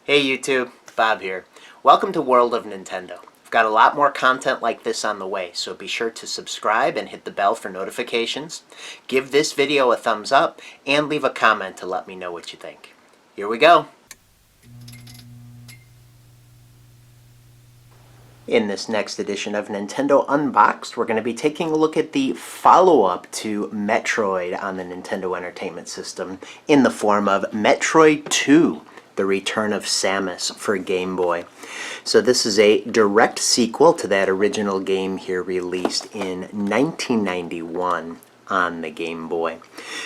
Hey YouTube, Bob here. Welcome to World of Nintendo. We've got a lot more content like this on the way, so be sure to subscribe and hit the bell for notifications. Give this video a thumbs up and leave a comment to let me know what you think. Here we go. In this next edition of Nintendo Unboxed, we're going to be taking a look at the follow-up to Metroid on the Nintendo Entertainment System in the form of Metroid 2. The Return of Samus for Game Boy. So this is a direct sequel to that original game here released in 1991 on the Game Boy.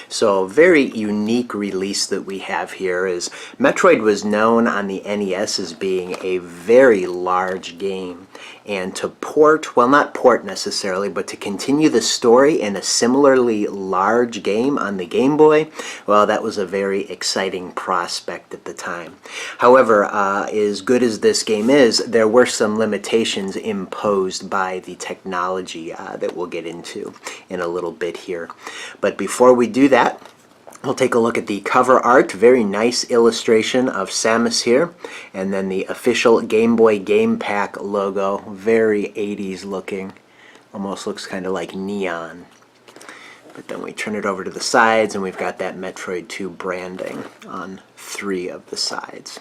So a very unique release that we have here is Metroid was known on the NES as being a very large game, and to port, well, not port necessarily, but to continue the story in a similarly large game on the Game Boy, well, that was a very exciting prospect at the time. However, as good as this game is, there were some limitations imposed by the technology that we'll get into in a little bit here. But before we do that, we'll take a look at the cover art. Very nice illustration of Samus here. And then the official Game Boy Game Pack logo. Very 80s looking. Almost looks kind of like neon. But then we turn it over to the sides and we've got that Metroid 2 branding on 3 of the sides.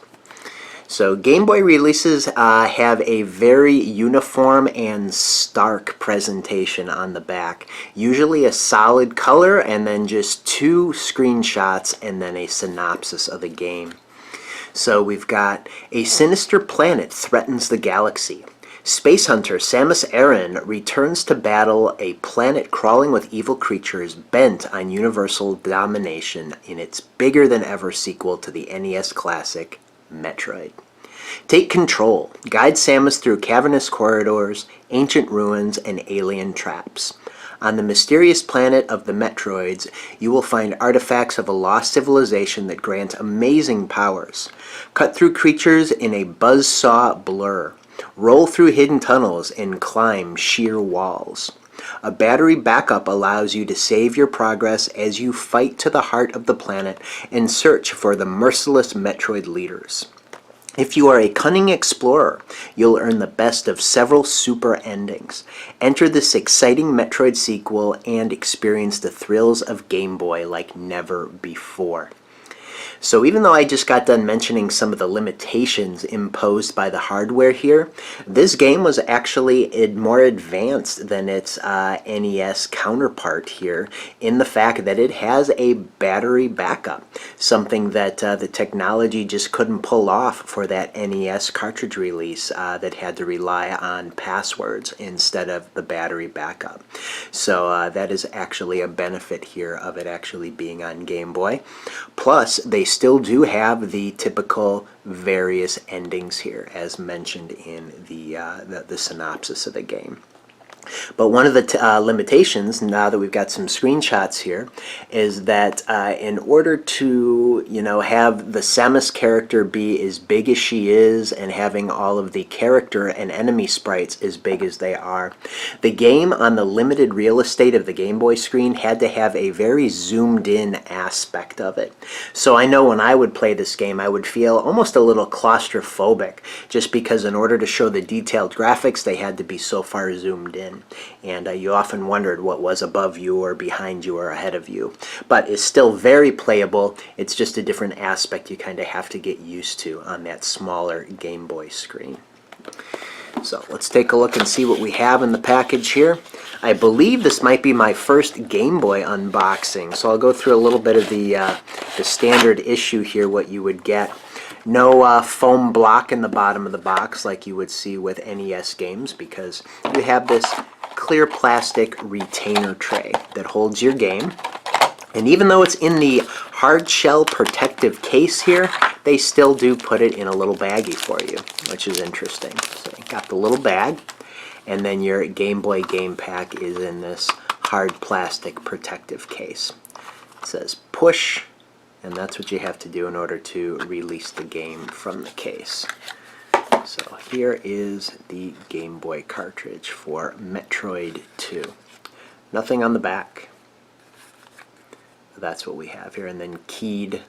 So Game Boy releases have a very uniform and stark presentation on the back. Usually a solid color and then just 2 screenshots and then a synopsis of the game. So we've got a sinister planet threatens the galaxy. Space hunter Samus Aran returns to battle a planet crawling with evil creatures bent on universal domination in its bigger-than-ever sequel to the NES classic, Metroid. Take control. Guide Samus through cavernous corridors, ancient ruins, and alien traps. On the mysterious planet of the Metroids, you will find artifacts of a lost civilization that grant amazing powers. Cut through creatures in a buzzsaw blur. Roll through hidden tunnels and climb sheer walls. A battery backup allows you to save your progress as you fight to the heart of the planet and search for the merciless Metroid leaders. If you are a cunning explorer, you'll earn the best of several super endings. Enter this exciting Metroid sequel and experience the thrills of Game Boy like never before. So even though I just got done mentioning some of the limitations imposed by the hardware here, this game was actually more advanced than its NES counterpart here in the fact that it has a battery backup, something that the technology just couldn't pull off for that NES cartridge release that had to rely on passwords instead of the battery backup. So that is actually a benefit here of it actually being on Game Boy. Plus, they still do have the typical various endings here, as mentioned in the synopsis of the game. But one of the limitations, now that we've got some screenshots here, is that in order to, have the Samus character be as big as she is and having all of the character and enemy sprites as big as they are, the game on the limited real estate of the Game Boy screen had to have a very zoomed in aspect of it. So I know when I would play this game, I would feel almost a little claustrophobic, just because in order to show the detailed graphics, they had to be so far zoomed in. And you often wondered what was above you or behind you or ahead of you. But it's still very playable. It's just a different aspect you kind of have to get used to on that smaller Game Boy screen. So let's take a look and see what we have in the package here. I believe this might be my first Game Boy unboxing, so I'll go through a little bit of the standard issue here, what you would get. No foam block in the bottom of the box like you would see with NES games, because you have this clear plastic retainer tray that holds your game. And even though it's in the hard shell protective case here, they still do put it in a little baggie for you, which is interesting. So you got the little bag, and then your Game Boy game pack is in this hard plastic protective case. It says push, and that's what you have to do in order to release the game from the case. So here is the Game Boy cartridge for Metroid 2. Nothing on the back. That's what we have here, and then keyed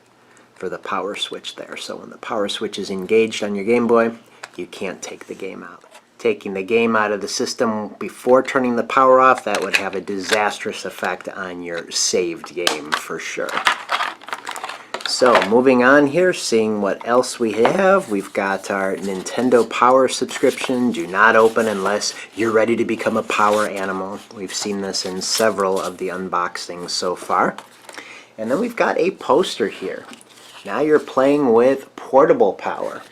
for the power switch there. So when the power switch is engaged on your Game Boy, you can't take the game out. Taking the game out of the system before turning the power off, that would have a disastrous effect on your saved game for sure. So moving on here, seeing what else we have. We've got our Nintendo Power subscription. Do not open unless you're ready to become a power animal. We've seen this in several of the unboxings so far. And then we've got a poster here. Now you're playing with portable power.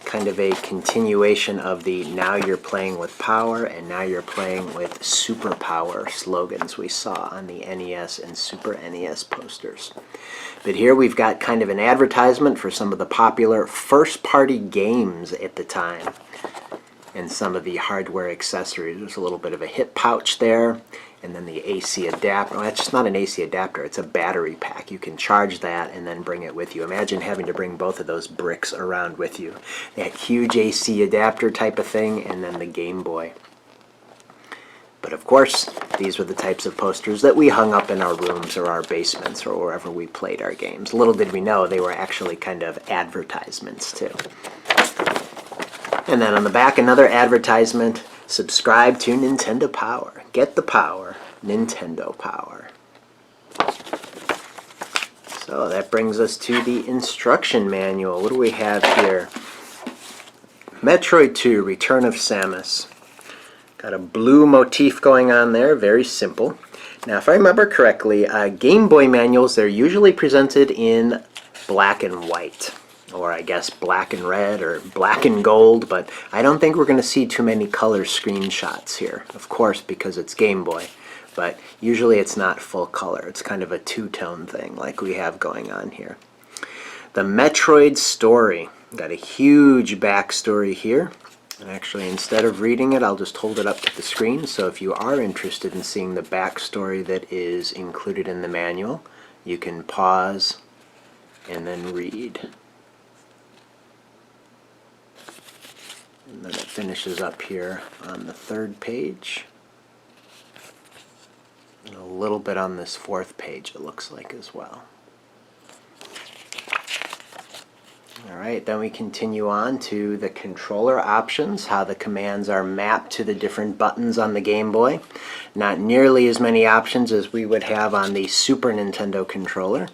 Kind of a continuation of the now you're playing with power and now you're playing with superpower slogans we saw on the NES and Super NES posters. But here we've got kind of an advertisement for some of the popular first-party games at the time and some of the hardware accessories. There's a little bit of a hip pouch there, and then the AC adapter. Well, that's just not an AC adapter, it's a battery pack. You can charge that and then bring it with you. Imagine having to bring both of those bricks around with you. That huge AC adapter type of thing, and then the Game Boy. But of course, these were the types of posters that we hung up in our rooms or our basements or wherever we played our games. Little did we know they were actually kind of advertisements too. And then on the back, another advertisement. Subscribe to Nintendo Power. Get the power. Nintendo Power. So that brings us to the instruction manual. What do we have here? Metroid 2, Return of Samus. Got a blue motif going on there, very simple. Now if I remember correctly, Game Boy manuals, they're usually presented in black and white. Or I guess black and red or black and gold, but I don't think we're going to see too many color screenshots here. Of course, because it's Game Boy, but usually it's not full color. It's kind of a two-tone thing like we have going on here. The Metroid Story. Got a huge backstory here. And actually, instead of reading it, I'll just hold it up to the screen. So if you are interested in seeing the backstory that is included in the manual, you can pause and then read. And then it finishes up here on the third page. And a little bit on this fourth page, it looks like, as well. Alright, then we continue on to the controller options, how the commands are mapped to the different buttons on the Game Boy. Not nearly as many options as we would have on the Super Nintendo controller,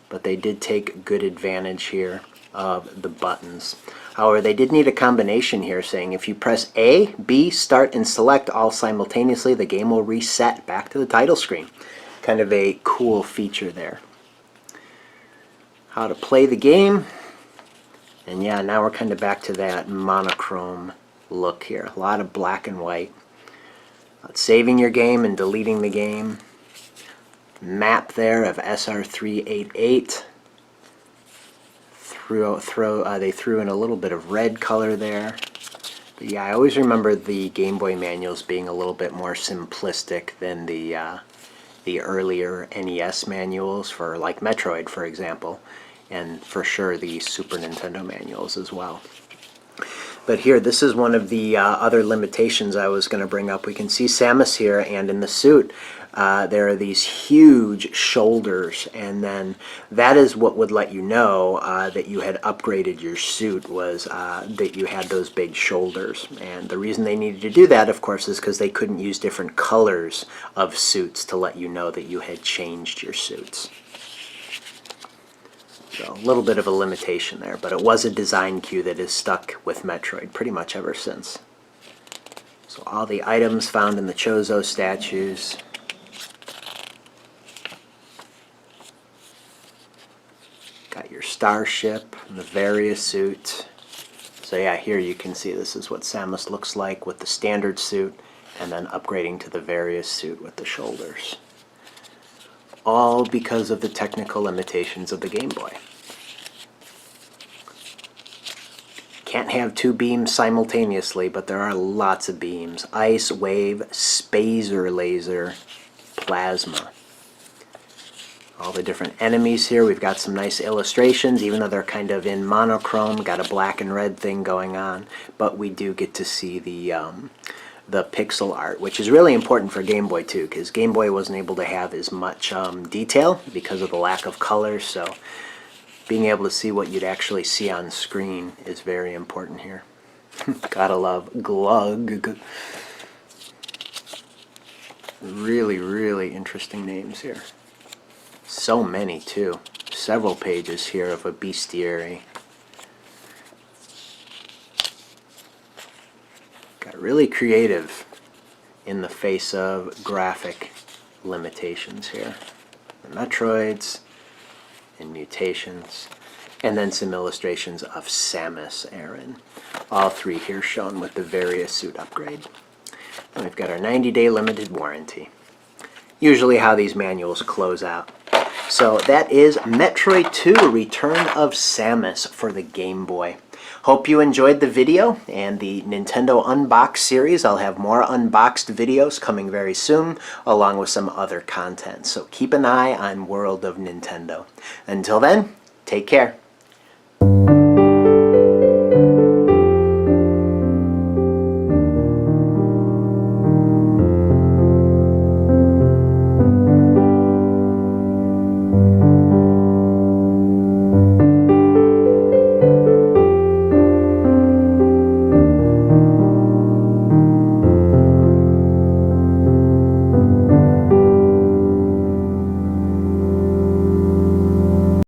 but they did take good advantage here of the buttons. However, they did need a combination here saying if you press A, B, start, and select all simultaneously, the game will reset back to the title screen. Kind of a cool feature there. How to play the game. And yeah, now we're kind of back to that monochrome look here. A lot of black and white. Saving your game and deleting the game. Map there of SR388. They threw in a little bit of red color there. But yeah, I always remember the Game Boy manuals being a little bit more simplistic than the earlier NES manuals for like Metroid, for example, and for sure the Super Nintendo manuals as well. But here, this is one of the other limitations I was going to bring up. We can see Samus here, and in the suit, there are these huge shoulders, and then that is what would let you know that you had upgraded your suit, was that you had those big shoulders. And the reason they needed to do that, of course, is because they couldn't use different colors of suits to let you know that you had changed your suits. So a little bit of a limitation there, but it was a design cue that has stuck with Metroid pretty much ever since. So all the items found in the Chozo statues. Got your starship, the various suit. So yeah, here you can see this is what Samus looks like with the standard suit, and then upgrading to the various suit with the shoulders. All because of the technical limitations of the Game Boy. Can't have two beams simultaneously, but there are lots of beams. Ice, wave, spacer laser, plasma. All the different enemies here. We've got some nice illustrations, even though they're kind of in monochrome, got a black and red thing going on, but we do get to see the pixel art, which is really important for Game Boy too, because Game Boy wasn't able to have as much detail because of the lack of color. So being able to see what you'd actually see on screen is very important here. Gotta love Glug. Really, really interesting names here. So many, too. Several pages here of a bestiary. Got really creative in the face of graphic limitations here. The Metroids and mutations, and then some illustrations of Samus Aran. All three here shown with the various suit upgrade. And we've got our 90-day limited warranty. Usually how these manuals close out. So that is Metroid 2 Return of Samus for the Game Boy. Hope you enjoyed the video and the Nintendo Unboxed series. I'll have more unboxed videos coming very soon, along with some other content. So keep an eye on World of Nintendo. Until then, take care.